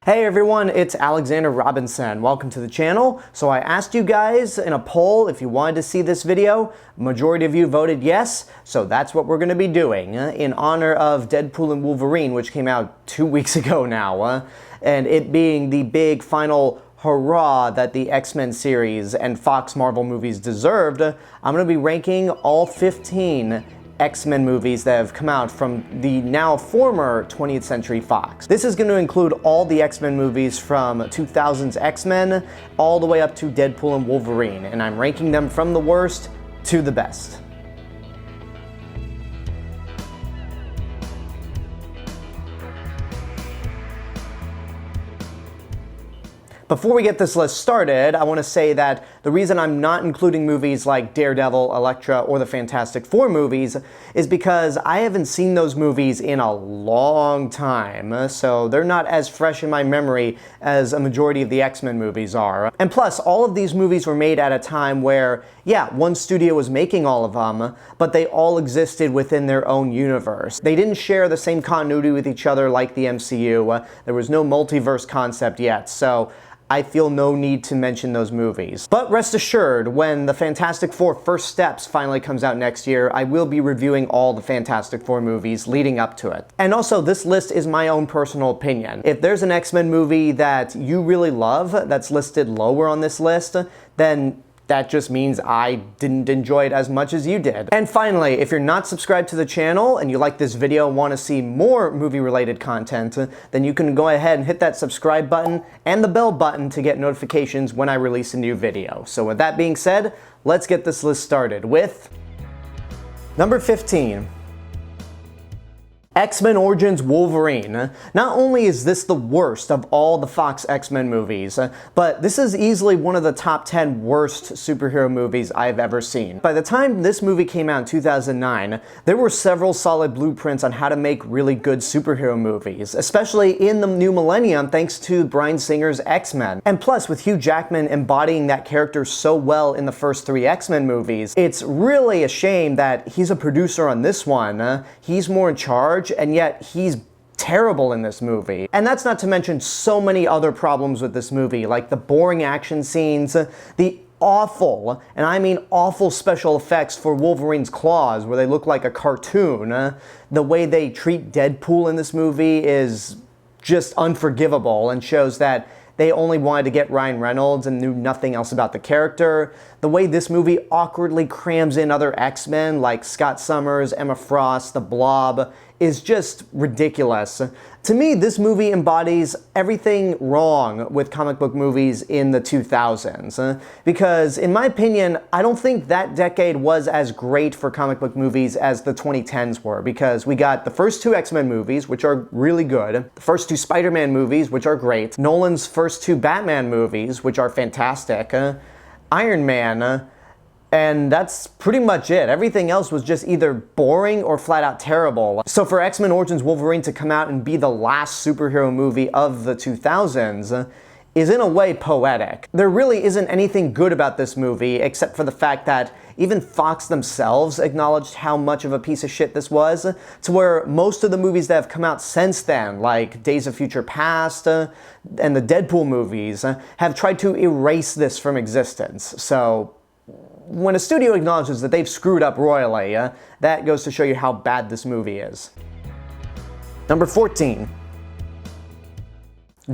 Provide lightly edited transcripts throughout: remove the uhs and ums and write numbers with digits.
Hey everyone, it's Alexander Robinson. Welcome to the channel. So I asked you guys in a poll if you wanted to see this video. Majority of you voted yes, so that's what we're going to be doing in honor of Deadpool and Wolverine, which came out 2 weeks ago now, and it being the big final hurrah that the X-Men series and Fox Marvel movies deserved. I'm going to be ranking all 15 X-Men movies that have come out from the now former 20th Century Fox. This is going to include all the X-Men movies from 2000's X-Men all the way up to Deadpool and Wolverine, and I'm ranking them from the worst to the best. Before we get this list started, I want to say that the reason I'm not including movies like Daredevil, Elektra, or the Fantastic Four movies is because I haven't seen those movies in a long time, so they're not as fresh in my memory as a majority of the X-Men movies are. And plus, all of these movies were made at a time where, yeah, one studio was making all of them, but they all existed within their own universe. They didn't share the same continuity with each other like the MCU. There was no multiverse concept yet, so I feel no need to mention those movies. But rest assured, when the Fantastic Four First Steps finally comes out next year, I will be reviewing all the Fantastic Four movies leading up to it. And also, this list is my own personal opinion. If there's an X-Men movie that you really love that's listed lower on this list, then that just means I didn't enjoy it as much as you did. And finally, if you're not subscribed to the channel and you like this video and want to see more movie-related content, then you can go ahead and hit that subscribe button and the bell button to get notifications when I release a new video. So with that being said, let's get this list started with number 15. X-Men Origins Wolverine. Not only is this the worst of all the Fox X-Men movies, but this is easily one of the top 10 worst superhero movies I've ever seen. By the time this movie came out in 2009, there were several solid blueprints on how to make really good superhero movies, especially in the new millennium thanks to Bryan Singer's X-Men. And plus, with Hugh Jackman embodying that character so well in the first 3 X-Men movies, it's really a shame that he's a producer on this one. He's more in charge, and yet he's terrible in this movie. And that's not to mention so many other problems with this movie, like the boring action scenes, the awful, and I mean awful special effects for Wolverine's claws where they look like a cartoon. The way they treat Deadpool in this movie is just unforgivable and shows that they only wanted to get Ryan Reynolds and knew nothing else about the character. The way this movie awkwardly crams in other X-Men like Scott Summers, Emma Frost, the Blob is just ridiculous. To me, this movie embodies everything wrong with comic book movies in the 2000s. Because, in my opinion, I don't think that decade was as great for comic book movies as the 2010s were. Because we got the first 2 X-Men movies, which are really good, the first 2 Spider-Man movies, which are great, Nolan's first 2 Batman movies, which are fantastic, Iron Man, and that's pretty much it. Everything else was just either boring or flat out terrible. So for X-Men Origins Wolverine to come out and be the last superhero movie of the 2000s is in a way poetic. There really isn't anything good about this movie except for the fact that even Fox themselves acknowledged how much of a piece of shit this was, to where most of the movies that have come out since then, like Days of Future Past and the Deadpool movies, have tried to erase this from existence. So when a studio acknowledges that they've screwed up royally, that goes to show you how bad this movie is. Number 14.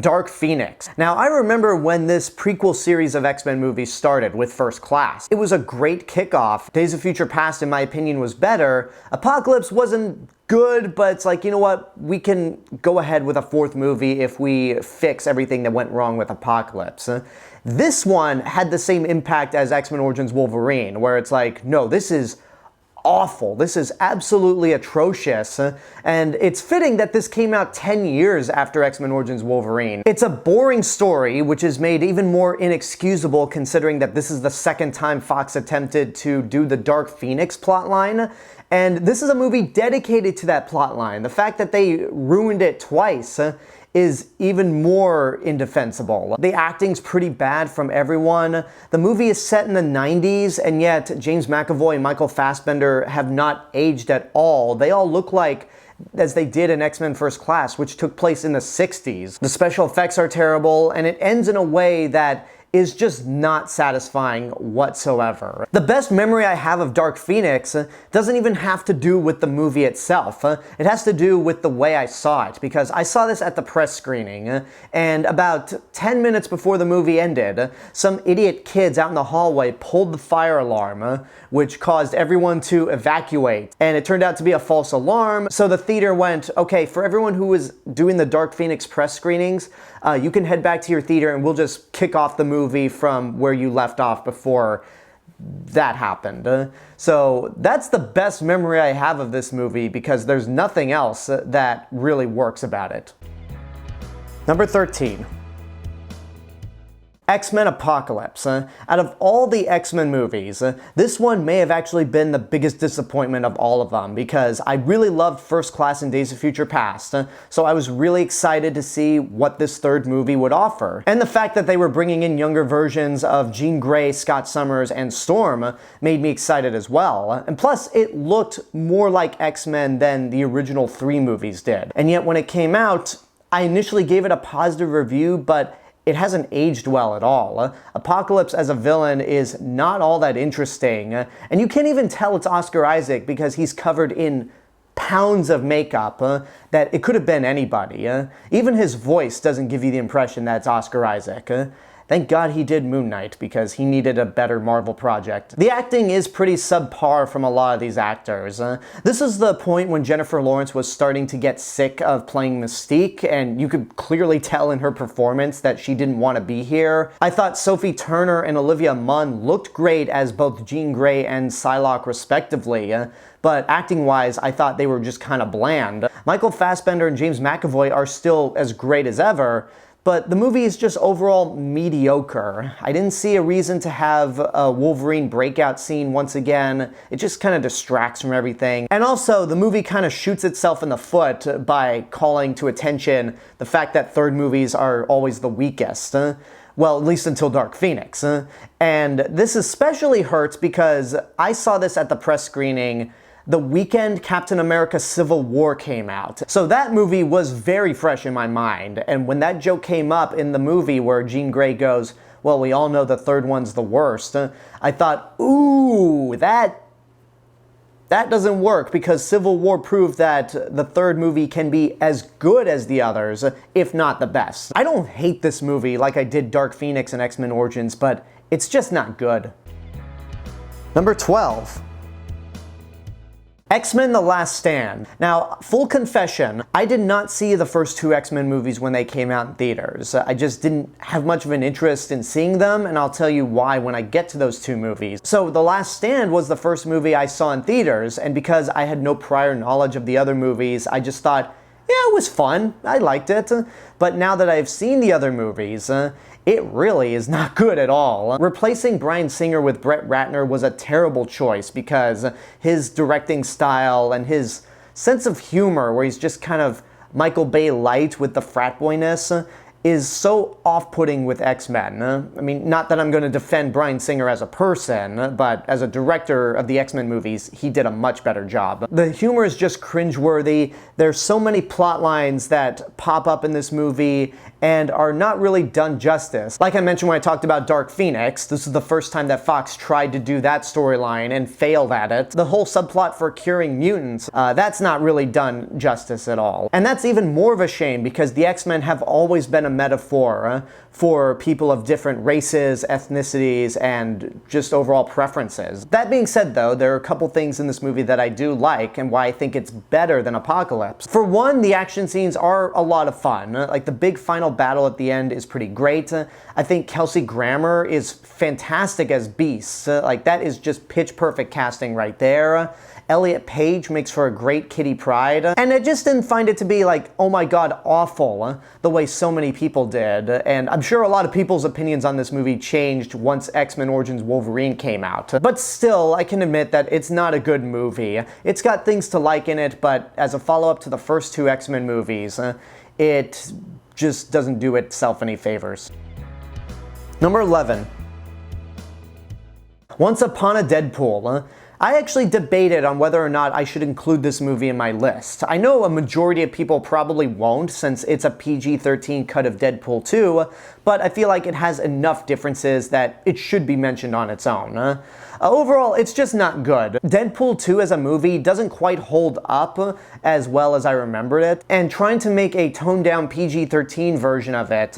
Dark Phoenix. Now, I remember when this prequel series of X-Men movies started with First Class. It was a great kickoff. Days of Future Past, in my opinion, was better. Apocalypse wasn't good, but it's like, you know what? We can go ahead with a 4th movie if we fix everything that went wrong with Apocalypse. This one had the same impact as X-Men Origins Wolverine, where it's like, no, this is awful. This is absolutely atrocious, and it's fitting that this came out 10 years after X-Men Origins Wolverine. It's a boring story, which is made even more inexcusable considering that this is the second time Fox attempted to do the Dark Phoenix plotline, and this is a movie dedicated to that plotline. The fact that they ruined it twice is even more indefensible. The acting's pretty bad from everyone. The movie is set in the 90s, and yet James McAvoy and Michael Fassbender have not aged at all. They all look like as they did in X-Men First Class, which took place in the 60s. The special effects are terrible, and it ends in a way that is just not satisfying whatsoever. The best memory I have of Dark Phoenix doesn't even have to do with the movie itself. It has to do with the way I saw it, because I saw this at the press screening, and about 10 minutes before the movie ended, some idiot kids out in the hallway pulled the fire alarm, which caused everyone to evacuate. And it turned out to be a false alarm, so the theater went, okay, for everyone who was doing the Dark Phoenix press screenings, you can head back to your theater and we'll just kick off the movie from where you left off before that happened. So that's the best memory I have of this movie, because there's nothing else that really works about it. Number 13. X-Men Apocalypse. Out of all the X-Men movies, this one may have actually been the biggest disappointment of all of them, because I really loved First Class and Days of Future Past, so I was really excited to see what this third movie would offer. And the fact that they were bringing in younger versions of Jean Grey, Scott Summers, and Storm made me excited as well. And plus, it looked more like X-Men than the original 3 movies did. And yet when it came out, I initially gave it a positive review, but it hasn't aged well at all. Apocalypse as a villain is not all that interesting, and you can't even tell it's Oscar Isaac because he's covered in pounds of makeup that it could have been anybody. Even his voice doesn't give you the impression that it's Oscar Isaac. Thank God he did Moon Knight, because he needed a better Marvel project. The acting is pretty subpar from a lot of these actors. This is the point when Jennifer Lawrence was starting to get sick of playing Mystique, and you could clearly tell in her performance that she didn't want to be here. I thought Sophie Turner and Olivia Munn looked great as both Jean Grey and Psylocke respectively, but acting-wise, I thought they were just kind of bland. Michael Fassbender and James McAvoy are still as great as ever, but the movie is just overall mediocre. I didn't see a reason to have a Wolverine breakout scene once again. It just kind of distracts from everything. And also, the movie kind of shoots itself in the foot by calling to attention the fact that third movies are always the weakest. Well, at least until Dark Phoenix. And this especially hurts because I saw this at the press screening the weekend Captain America Civil War came out. So that movie was very fresh in my mind, and when that joke came up in the movie where Jean Grey goes, well, we all know the third one's the worst, I thought, ooh, that doesn't work, because Civil War proved that the third movie can be as good as the others, if not the best. I don't hate this movie like I did Dark Phoenix and X-Men Origins, but it's just not good. Number 12. X-Men The Last Stand. Now, full confession, I did not see the first 2 X-Men movies when they came out in theaters. I just didn't have much of an interest in seeing them, and I'll tell you why when I get to those 2 movies. So, The Last Stand was the first movie I saw in theaters, and because I had no prior knowledge of the other movies, I just thought, yeah, it was fun. I liked it. But now that I've seen the other movies, it really is not good at all. Replacing Bryan Singer with Brett Ratner was a terrible choice, because his directing style and his sense of humor, where he's just kind of Michael Bay light with the frat boyness, is so off-putting with X-Men. I mean, not that I'm going to defend Bryan Singer as a person, but as a director of the X-Men movies, he did a much better job. The humor is just cringeworthy. There's so many plot lines that pop up in this movie and are not really done justice. Like I mentioned when I talked about Dark Phoenix, this is the first time that Fox tried to do that storyline and failed at it. The whole subplot for curing mutants, that's not really done justice at all. And that's even more of a shame, because the X-Men have always been a metaphor for people of different races, ethnicities, and just overall preferences. That being said, though, there are a couple things in this movie that I do like, and why I think it's better than Apocalypse. For one, the action scenes are a lot of fun. Like, the big final battle at the end is pretty great. I think Kelsey Grammer is fantastic as Beast. Like, that is just pitch perfect casting right there. Elliot Page makes for a great Kitty Pryde, and I just didn't find it to be like, oh my god, awful, the way so many people did. And I'm sure a lot of people's opinions on this movie changed once X-Men Origins Wolverine came out. But still, I can admit that it's not a good movie. It's got things to like in it, but as a follow-up to the first 2 X-Men movies, it just doesn't do itself any favors. Number 11. Once Upon a Deadpool. I actually debated on whether or not I should include this movie in my list. I know a majority of people probably won't since it's a PG-13 cut of Deadpool 2, but I feel like it has enough differences that it should be mentioned on its own. Overall, it's just not good. Deadpool 2 as a movie doesn't quite hold up as well as I remembered it, and trying to make a toned-down PG-13 version of it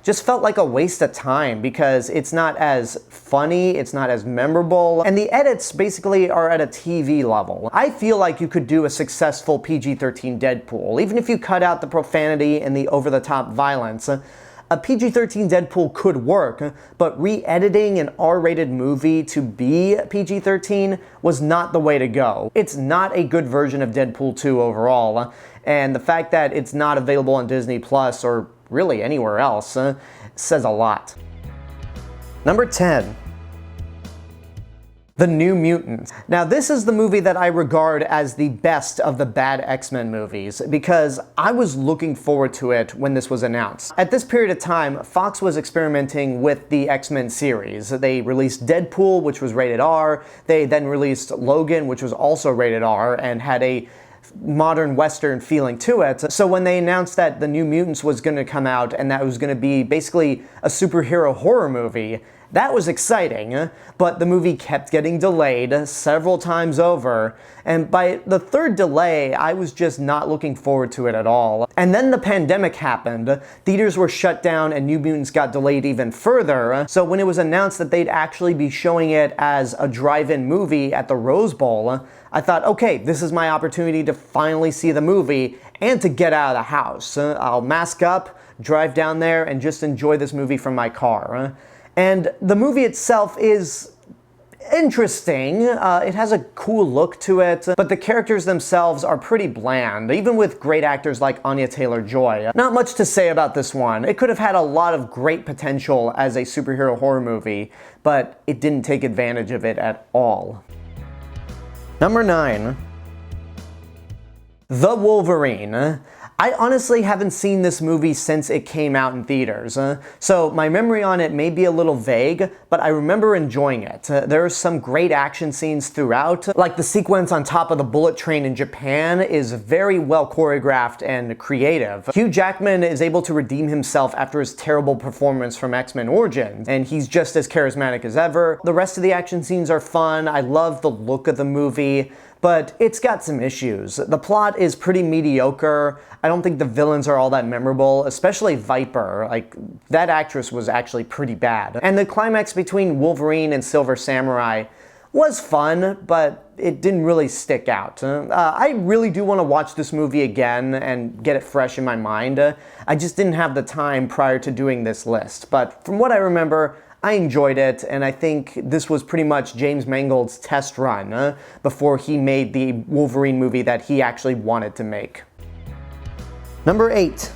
just felt like a waste of time because it's not as funny, it's not as memorable, and the edits basically are at a TV level. I feel like you could do a successful PG-13 Deadpool, even if you cut out the profanity and the over-the-top violence. A PG-13 Deadpool could work, but re-editing an R-rated movie to be PG-13 was not the way to go. It's not a good version of Deadpool 2 overall, and the fact that it's not available on Disney Plus or really anywhere else says a lot. Number 10. The New Mutants. Now, this is the movie that I regard as the best of the bad X-Men movies because I was looking forward to it when this was announced. At this period of time, Fox was experimenting with the X-Men series. They released Deadpool, which was rated R. They then released Logan, which was also rated R and had a modern Western feeling to it. So when they announced that The New Mutants was going to come out and that was going to be basically a superhero horror movie, that was exciting, but the movie kept getting delayed several times over, and by the third delay, I was just not looking forward to it at all. And then the pandemic happened, theaters were shut down, and New Mutants got delayed even further, so when it was announced that they'd actually be showing it as a drive-in movie at the Rose Bowl, I thought, okay, this is my opportunity to finally see the movie and to get out of the house. I'll mask up, drive down there, and just enjoy this movie from my car. And the movie itself is interesting. It has a cool look to it, but the characters themselves are pretty bland, even with great actors like Anya Taylor-Joy. Not much to say about this one. It could have had a lot of great potential as a superhero horror movie, but it didn't take advantage of it at all. Number 9. The Wolverine. I honestly haven't seen this movie since it came out in theaters, so my memory on it may be a little vague, but I remember enjoying it. There are some great action scenes throughout, like the sequence on top of the bullet train in Japan is very well choreographed and creative. Hugh Jackman is able to redeem himself after his terrible performance from X-Men Origins, and he's just as charismatic as ever. The rest of the action scenes are fun, I love the look of the movie, but it's got some issues. The plot is pretty mediocre. I don't think the villains are all that memorable, especially Viper. Like, that actress was actually pretty bad. And the climax between Wolverine and Silver Samurai was fun, but it didn't really stick out. I really do want to watch this movie again and get it fresh in my mind. I just didn't have the time prior to doing this list. But from what I remember, I enjoyed it, and I think this was pretty much James Mangold's test run before he made the Wolverine movie that he actually wanted to make. Number 8.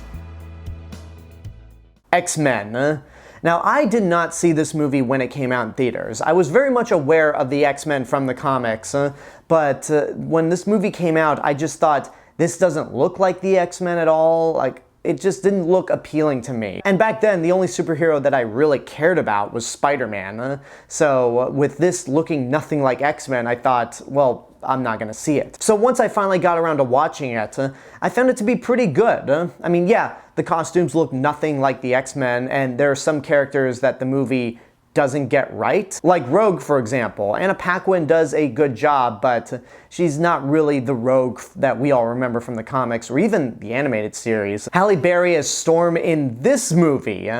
X-Men. Now, I did not see this movie when it came out in theaters. I was very much aware of the X-Men from the comics, but when this movie came out, I just thought, this doesn't look like the X-Men at all. Like, it just didn't look appealing to me. And back then, the only superhero that I really cared about was Spider-Man. So with this looking nothing like X-Men, I thought, well, I'm not gonna see it. So once I finally got around to watching it, I found it to be pretty good. I mean, yeah, the costumes look nothing like the X-Men, and there are some characters that the movie doesn't get right. Like Rogue, for example. Anna Paquin does a good job, but she's not really the Rogue that we all remember from the comics or even the animated series. Halle Berry as Storm in this movie,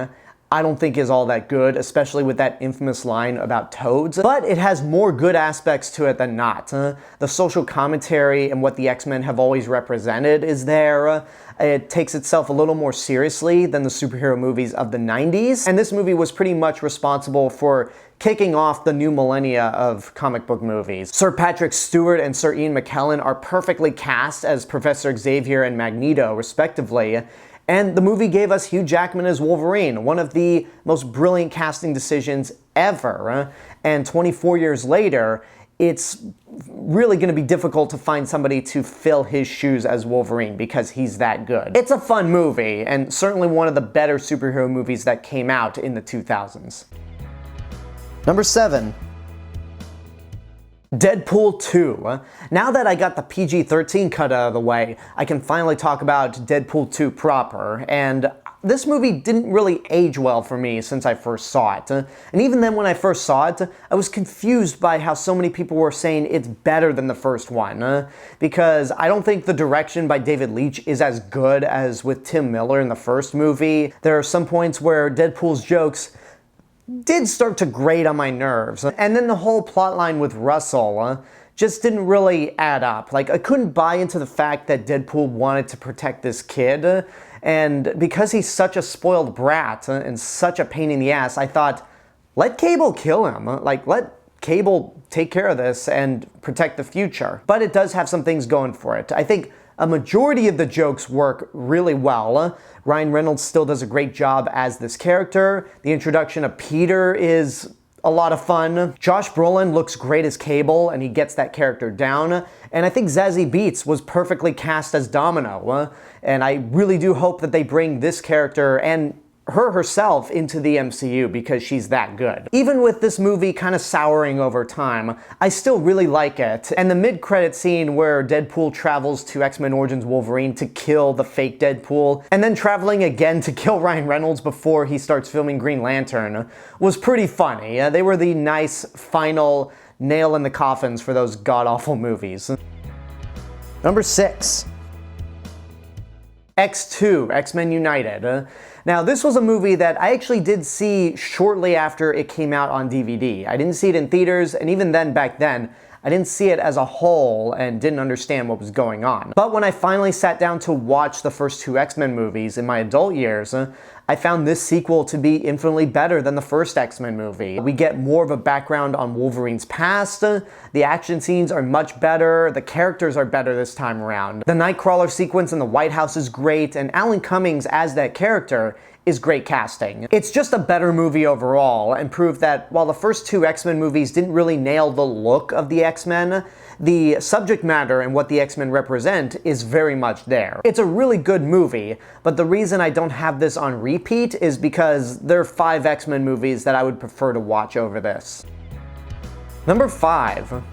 I don't think is all that good, especially with that infamous line about toads, but it has more good aspects to it than not. The social commentary and what the X-Men have always represented is there. It takes itself a little more seriously than the superhero movies of the 90s, and this movie was pretty much responsible for kicking off the new millennia of comic book movies. Sir Patrick Stewart and Sir Ian McKellen are perfectly cast as Professor Xavier and Magneto, respectively, and the movie gave us Hugh Jackman as Wolverine, one of the most brilliant casting decisions ever, and 24 years later, it's really going to be difficult to find somebody to fill his shoes as Wolverine because he's that good. It's a fun movie, and certainly one of the better superhero movies that came out in the 2000s. Number 7. Deadpool 2. Now that I got the PG-13 cut out of the way, I can finally talk about Deadpool 2 proper, and this movie didn't really age well for me since I first saw it. And even then when I first saw it, I was confused by how so many people were saying it's better than the first one, because I don't think the direction by David Leitch is as good as with Tim Miller in the first movie. There are some points where Deadpool's jokes did start to grate on my nerves. And then the whole plotline with Russell just didn't really add up. Like, I couldn't buy into the fact that Deadpool wanted to protect this kid, and because he's such a spoiled brat and such a pain in the ass, I thought, let Cable kill him. Like, let Cable take care of this and protect the future. But it does have some things going for it. I think a majority of the jokes work really well. Ryan Reynolds still does a great job as this character. The introduction of Peter is a lot of fun. Josh Brolin looks great as Cable, and he gets that character down. And I think Zazie Beetz was perfectly cast as Domino. And I really do hope that they bring this character and her herself into the MCU because she's that good. Even with this movie kind of souring over time, I still really like it. And the mid-credit scene where Deadpool travels to X-Men Origins Wolverine to kill the fake Deadpool, and then traveling again to kill Ryan Reynolds before he starts filming Green Lantern, was pretty funny. They were the nice final nail in the coffins for those god-awful movies. Number 6. X2, X-Men United. Now, this was a movie that I actually did see shortly after it came out on DVD. I didn't see it in theaters, and even then, back then, I didn't see it as a whole and didn't understand what was going on. But when I finally sat down to watch the first two X-Men movies in my adult years, I found this sequel to be infinitely better than the first X-Men movie. We get more of a background on Wolverine's past, the action scenes are much better, the characters are better this time around. The Nightcrawler sequence in the White House is great, and Alan Cummings as that character is great casting. It's just a better movie overall, and proved that while the first two X-Men movies didn't really nail the look of the X-Men, the subject matter and what the X-Men represent is very much there. It's a really good movie, but the reason I don't have this on repeat is because there are 5 X-Men movies that I would prefer to watch over this. Number 5.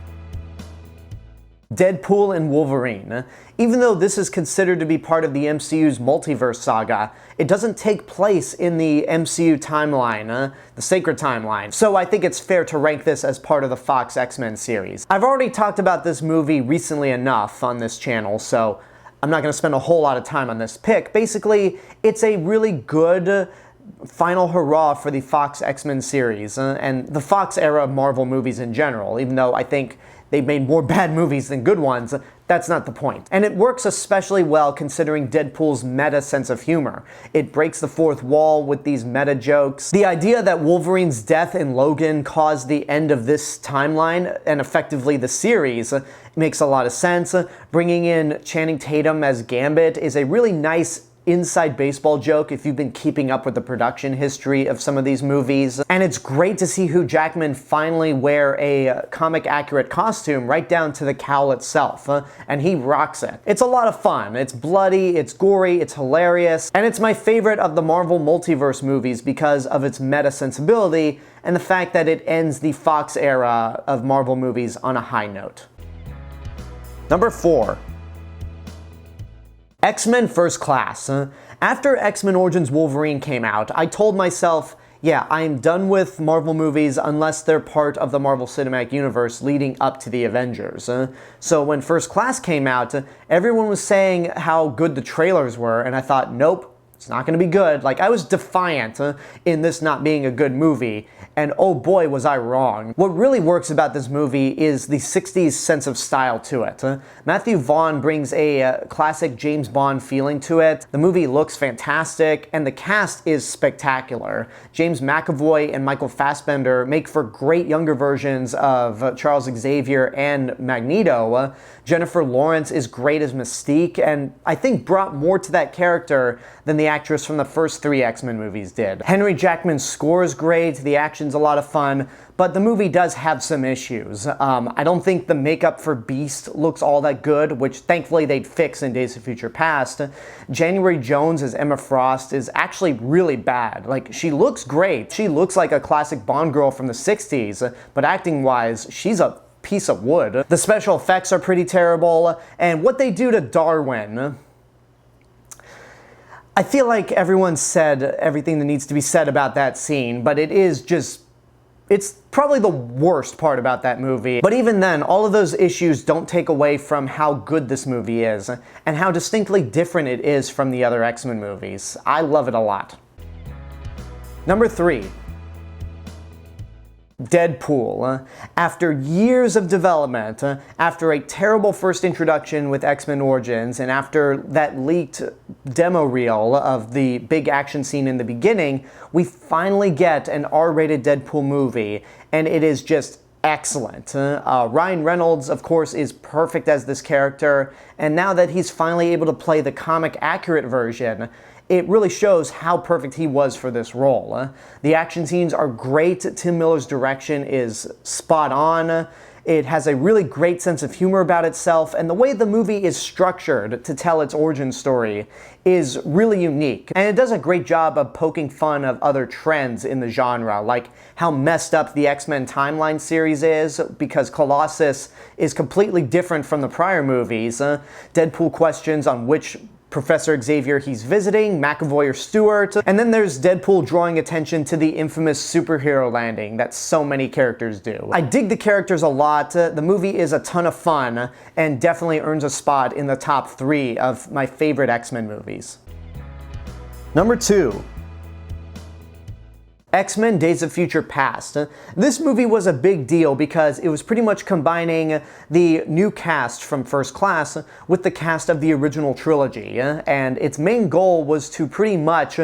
Deadpool and Wolverine. Even though this is considered to be part of the MCU's multiverse saga, it doesn't take place in the MCU timeline, the sacred timeline. So I think it's fair to rank this as part of the Fox X-Men series. I've already talked about this movie recently enough on this channel, so I'm not going to spend a whole lot of time on this pick. Basically, it's a really good final hurrah for the Fox X-Men series, and the Fox era of Marvel movies in general, even though I think they've made more bad movies than good ones. That's not the point. And it works especially well considering Deadpool's meta sense of humor. It breaks the fourth wall with these meta jokes. The idea that Wolverine's death in Logan caused the end of this timeline, and effectively the series, makes a lot of sense. Bringing in Channing Tatum as Gambit is a really nice inside baseball joke if you've been keeping up with the production history of some of these movies. And it's great to see Hugh Jackman finally wear a comic accurate costume right down to the cowl itself, and he rocks it. It's a lot of fun. It's bloody, it's gory, it's hilarious, and it's my favorite of the Marvel multiverse movies because of its meta sensibility and the fact that it ends the Fox era of Marvel movies on a high note. Number 4. X-Men First Class. After X-Men Origins Wolverine came out, I told myself, yeah, I'm done with Marvel movies unless they're part of the Marvel Cinematic Universe leading up to the Avengers. So when First Class came out, everyone was saying how good the trailers were, and I thought, nope, it's not going to be good. Like, I was defiant in this not being a good movie, and oh boy was I wrong. What really works about this movie is the 60s sense of style to it. Matthew Vaughn brings a classic James Bond feeling to it. The movie looks fantastic, and the cast is spectacular. James McAvoy and Michael Fassbender make for great younger versions of Charles Xavier and Magneto. Jennifer Lawrence is great as Mystique, and I think brought more to that character than the actress from the first 3 X-Men movies did. Henry Jackman's score is great, the action's a lot of fun, but the movie does have some issues. I don't think the makeup for Beast looks all that good, which thankfully they'd fix in Days of Future Past. January Jones as Emma Frost is actually really bad. Like, she looks great. She looks like a classic Bond girl from the 60s, but acting-wise, she's a piece of wood. The special effects are pretty terrible, and what they do to Darwin, I feel like everyone said everything that needs to be said about that scene, but it's probably the worst part about that movie. But even then, all of those issues don't take away from how good this movie is, and how distinctly different it is from the other X-Men movies. I love it a lot. Number 3. Deadpool. After years of development, after a terrible first introduction with X-Men Origins, and after that leaked demo reel of the big action scene in the beginning, we finally get an R-rated Deadpool movie, and it is just excellent. Ryan Reynolds, of course, is perfect as this character, and now that he's finally able to play the comic-accurate version, it really shows how perfect he was for this role. The action scenes are great, Tim Miller's direction is spot on, it has a really great sense of humor about itself, and the way the movie is structured to tell its origin story is really unique. And it does a great job of poking fun of other trends in the genre, like how messed up the X-Men Timeline series is, because Colossus is completely different from the prior movies. Deadpool questions on which Professor Xavier he's visiting, McAvoy or Stewart, and then there's Deadpool drawing attention to the infamous superhero landing that so many characters do. I dig the characters a lot, the movie is a ton of fun, and definitely earns a spot in the top 3 of my favorite X-Men movies. Number 2. X-Men Days of Future Past. This movie was a big deal because it was pretty much combining the new cast from First Class with the cast of the original trilogy, and its main goal was to pretty much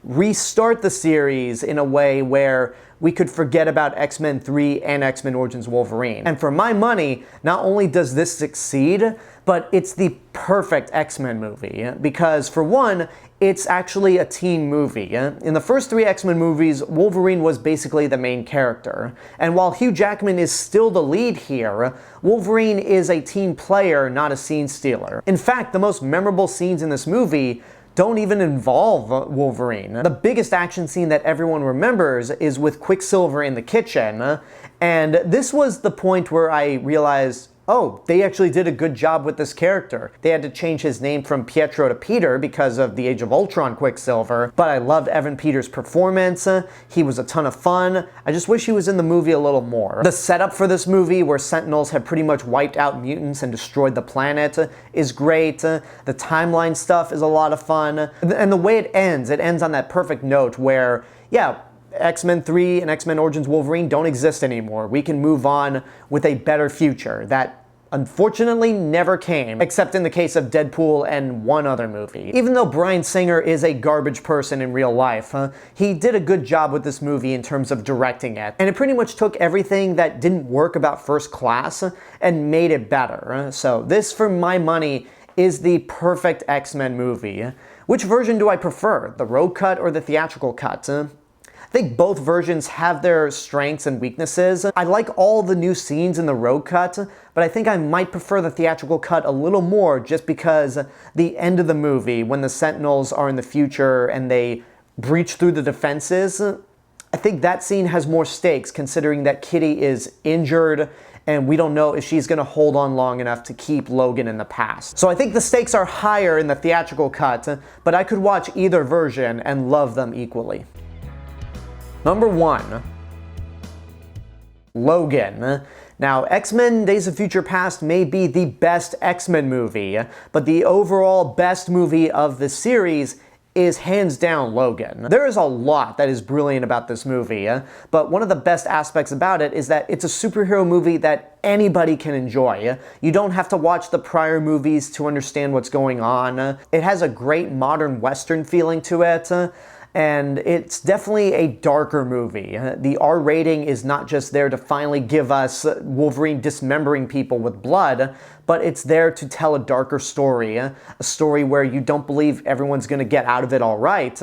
restart the series in a way where we could forget about X-Men 3 and X-Men Origins Wolverine. And for my money, not only does this succeed, but it's the perfect X-Men movie, because for one, it's actually a teen movie. In the first 3 X-Men movies, Wolverine was basically the main character. And while Hugh Jackman is still the lead here, Wolverine is a team player, not a scene stealer. In fact, the most memorable scenes in this movie don't even involve Wolverine. The biggest action scene that everyone remembers is with Quicksilver in the kitchen, and this was the point where I realized, oh, they actually did a good job with this character. They had to change his name from Pietro to Peter because of the Age of Ultron Quicksilver, but I loved Evan Peters' performance. He was a ton of fun. I just wish he was in the movie a little more. The setup for this movie, where Sentinels have pretty much wiped out mutants and destroyed the planet, is great. The timeline stuff is a lot of fun. And the way it ends on that perfect note where, yeah, X-Men 3 and X-Men Origins Wolverine don't exist anymore. We can move on with a better future that unfortunately never came, except in the case of Deadpool and one other movie. Even though Bryan Singer is a garbage person in real life, he did a good job with this movie in terms of directing it. And it pretty much took everything that didn't work about First Class and made it better. So this, for my money, is the perfect X-Men movie. Which version do I prefer, the road cut or the theatrical cut? I think both versions have their strengths and weaknesses. I like all the new scenes in the road cut, but I think I might prefer the theatrical cut a little more just because the end of the movie, when the Sentinels are in the future and they breach through the defenses, I think that scene has more stakes considering that Kitty is injured and we don't know if she's going to hold on long enough to keep Logan in the past. So I think the stakes are higher in the theatrical cut, but I could watch either version and love them equally. Number 1. Logan. Now, X-Men Days of Future Past may be the best X-Men movie, but the overall best movie of the series is hands down Logan. There is a lot that is brilliant about this movie, but one of the best aspects about it is that it's a superhero movie that anybody can enjoy. You don't have to watch the prior movies to understand what's going on. It has a great modern Western feeling to it, and it's definitely a darker movie. The R rating is not just there to finally give us Wolverine dismembering people with blood, but it's there to tell a darker story, a story where you don't believe everyone's going to get out of it all right,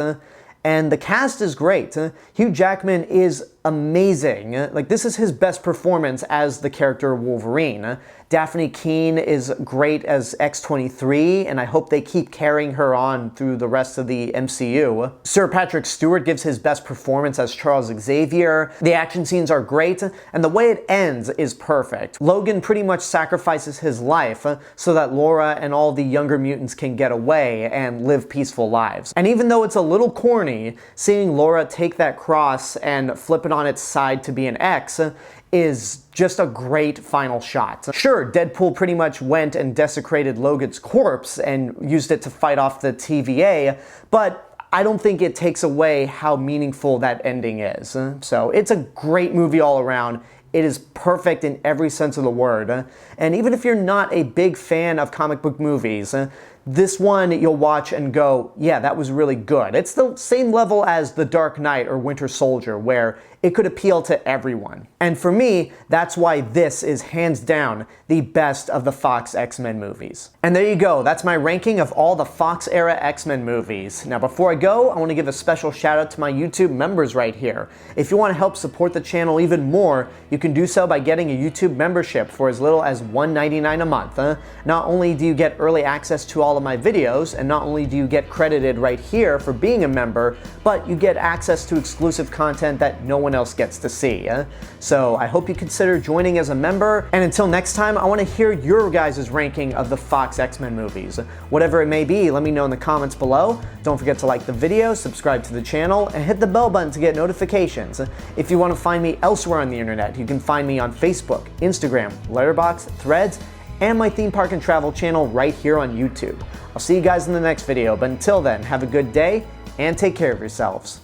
and the cast is great. Hugh Jackman is amazing. Like, this is his best performance as the character Wolverine. Daphne Keane is great as X-23, and I hope they keep carrying her on through the rest of the MCU. Sir Patrick Stewart gives his best performance as Charles Xavier. The action scenes are great, and the way it ends is perfect. Logan pretty much sacrifices his life so that Laura and all the younger mutants can get away and live peaceful lives. And even though it's a little corny, seeing Laura take that cross and flip it on its side to be an X is just a great final shot. Sure, Deadpool pretty much went and desecrated Logan's corpse and used it to fight off the TVA, but I don't think it takes away how meaningful that ending is. So it's a great movie all around. It is perfect in every sense of the word. And even if you're not a big fan of comic book movies, this one you'll watch and go, yeah, that was really good. It's the same level as The Dark Knight or Winter Soldier, where it could appeal to everyone. And for me, that's why this is hands down the best of the Fox X-Men movies. And there you go, that's my ranking of all the Fox era X-Men movies. Now before I go, I want to give a special shout out to my YouTube members right here. If you want to help support the channel even more, you can do so by getting a YouTube membership for as little as $1.99 a month. Not only do you get early access to all of my videos, and not only do you get credited right here for being a member, but you get access to exclusive content that no one else gets to see. So I hope you consider joining as a member, and until next time, I want to hear your guys' ranking of the Fox X-Men movies. Whatever it may be, let me know in the comments below. Don't forget to like the video, subscribe to the channel, and hit the bell button to get notifications. If you want to find me elsewhere on the internet, you can find me on Facebook, Instagram, Letterboxd, Threads, and my theme park and travel channel right here on YouTube. I'll see you guys in the next video, but until then, have a good day and take care of yourselves.